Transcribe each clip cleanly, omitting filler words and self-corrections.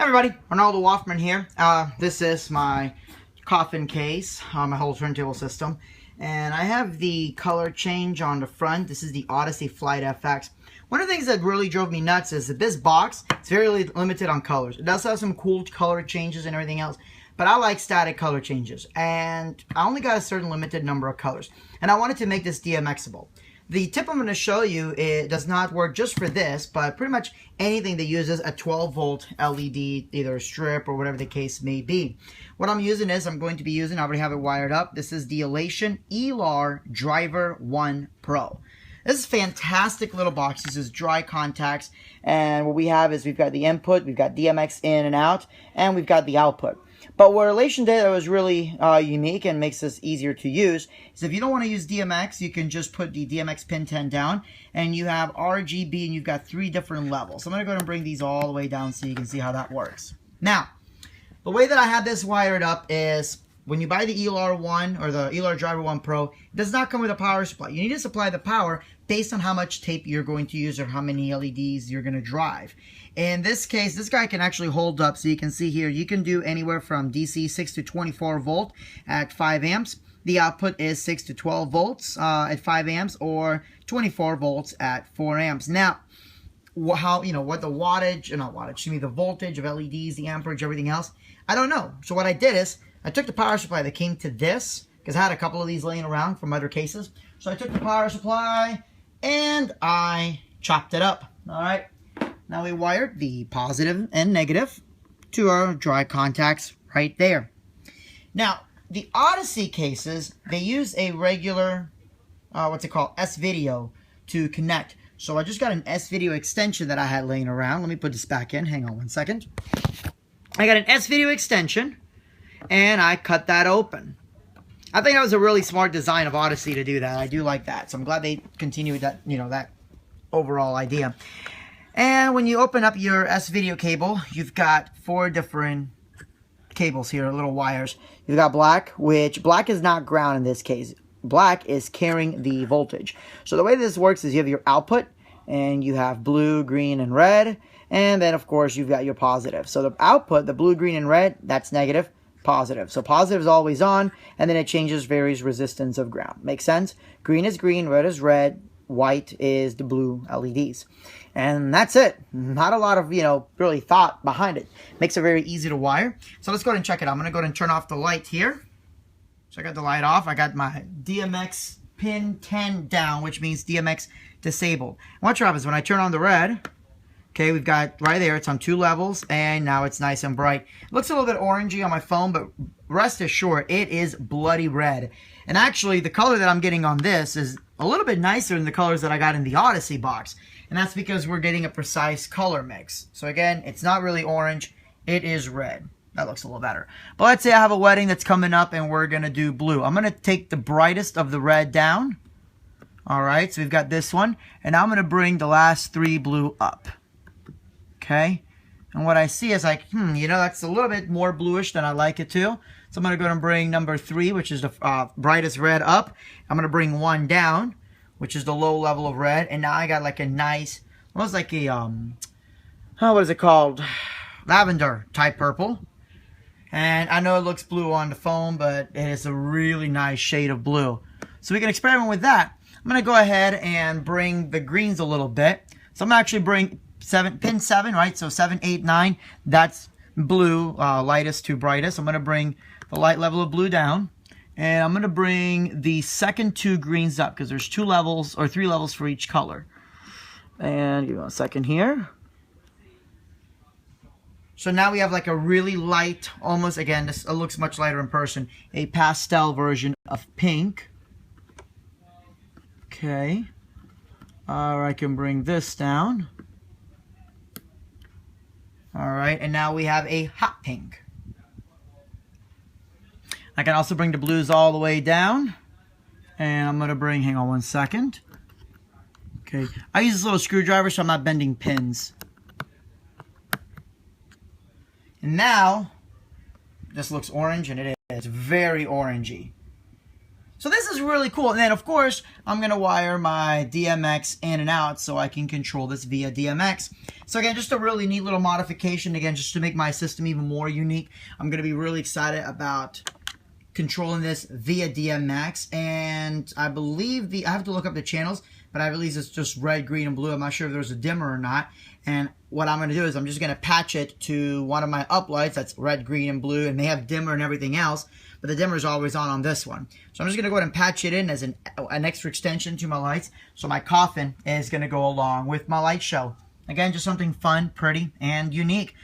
Hey everybody, Arnaldo Woffman here. This is my Coffin case, my whole turntable system. And I have the color change on the front. This is the Odyssey Flight FX. One of the things that really drove me nuts is that this box is very limited on colors. It does have some cool color changes and everything else, but I like static color changes. And I only got a certain limited number of colors. And I wanted to make this DMXable. The tip I'm going to show you, it does not work just for this, but pretty much anything that uses a 12-volt LED, either a strip or whatever the case may be. What I'm using is, I already have it wired up. This is the Elation Elar Driver 1 Pro. This is a fantastic little box. This is dry contacts, and what we have is we've got the input, we've got DMX in and out, and we've got the output. But what Elation did that was really unique and makes this easier to use is if you don't want to use DMX, you can just put the DMX pin 10 down, and you have RGB, and you've got 3 different levels. So I'm going to go ahead and bring these all the way down so you can see how that works. Now, the way that I have this wired up is when you buy the Elar 1 or the Elar Driver 1 Pro, it does not come with a power supply. You need to supply the power based on how much tape you're going to use or how many LEDs you're going to drive. In this case, this guy can actually hold up, so you can see here, you can do anywhere from DC 6 to 24 volt at 5 amps. The output is 6 to 12 volts at 5 amps or 24 volts at 4 amps. Now, what the the voltage of LEDs, the amperage, everything else, I don't know. So what I did is, I took the power supply that came to this, because I had a couple of these laying around from other cases. So I took the power supply and I chopped it up. All right. Now we wired the positive and negative to our dry contacts right there. Now, the Odyssey cases, they use a regular, S-Video to connect. So I just got an S-Video extension that I had laying around. Let me put this back in. Hang on one second. I got an S-Video extension, and I cut that open. I think that was a really smart design of Odyssey to do that. I do like that. So I'm glad they continued that, that overall idea. And when you open up your S-Video cable, you've got 4 different cables here, little wires. You've got black, which black is not ground in this case. Black is carrying the voltage. So the way this works is you have your output, and you have blue, green, and red. And then, of course, you've got your positive. So the output, the blue, green, and red, that's negative, positive. So positive is always on, and then it changes varies resistance of ground. Makes sense? Green is green, red is red, white is the blue LEDs. And that's it. Not a lot of, really thought behind it. Makes it very easy to wire. So let's go ahead and check it out. I'm going to go ahead and turn off the light here. So I got the light off. I got my DMX pin 10 down, which means DMX disabled. Watch what happens when I turn on the red. Okay, we've got right there, it's on 2 levels, and now it's nice and bright. It looks a little bit orangey on my phone, but rest assured, it is bloody red. And actually, the color that I'm getting on this is a little bit nicer than the colors that I got in the Odyssey box. And that's because we're getting a precise color mix. So again, it's not really orange, it is red. That looks a little better. But let's say I have a wedding that's coming up and we're going to do blue. I'm going to take the brightest of the red down. Alright, so we've got this one. And I'm going to bring the last 3 blue up. Okay, and what I see is like, that's a little bit more bluish than I like it to. So I'm going to go and bring number 3, which is the brightest red, up. I'm going to bring 1 down, which is the low level of red. And now I got like a nice, almost like a, what is it called? Lavender type purple. And I know it looks blue on the phone, but it is a really nice shade of blue. So we can experiment with that. I'm going to go ahead and bring the greens a little bit. So I'm going to actually bring pin 7, right? So 7, 8, 9, that's blue, lightest to brightest. I'm going to bring the light level of blue down, and I'm going to bring the second 2 greens up because there's 2 levels or 3 levels for each color. And give me 1 second here. So now we have like a really light, almost, again, this looks much lighter in person, a pastel version of pink. Okay. Or I can bring this down. Alright, and now we have a hot pink. I can also bring the blues all the way down. And I'm going to bring, hang on 1 second. Okay, I use this little screwdriver so I'm not bending pins. And now, this looks orange, and it is very orangey. So this is really cool. And then, of course, I'm going to wire my DMX in and out so I can control this via DMX. So again, just a really neat little modification, again, just to make my system even more unique. I'm going to be really excited about controlling this via DMX. And I believe I have to look up the channels, but I believe it's just red, green, and blue. I'm not sure if there's a dimmer or not. And what I'm going to do is I'm just going to patch it to one of my uplights that's red, green, and blue, and they have dimmer and everything else, but the dimmer is always on this one. So I'm just going to go ahead and patch it in as an extra extension to my lights. So my Coffin is going to go along with my light show. Again, just something fun, pretty, and unique.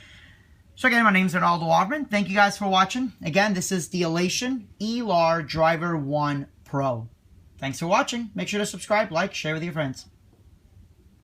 So again, my name is Ronaldo Hoffman. Thank you guys for watching. Again, this is the Elation Elar Driver 1 Pro. Thanks for watching. Make sure to subscribe, like, share with your friends.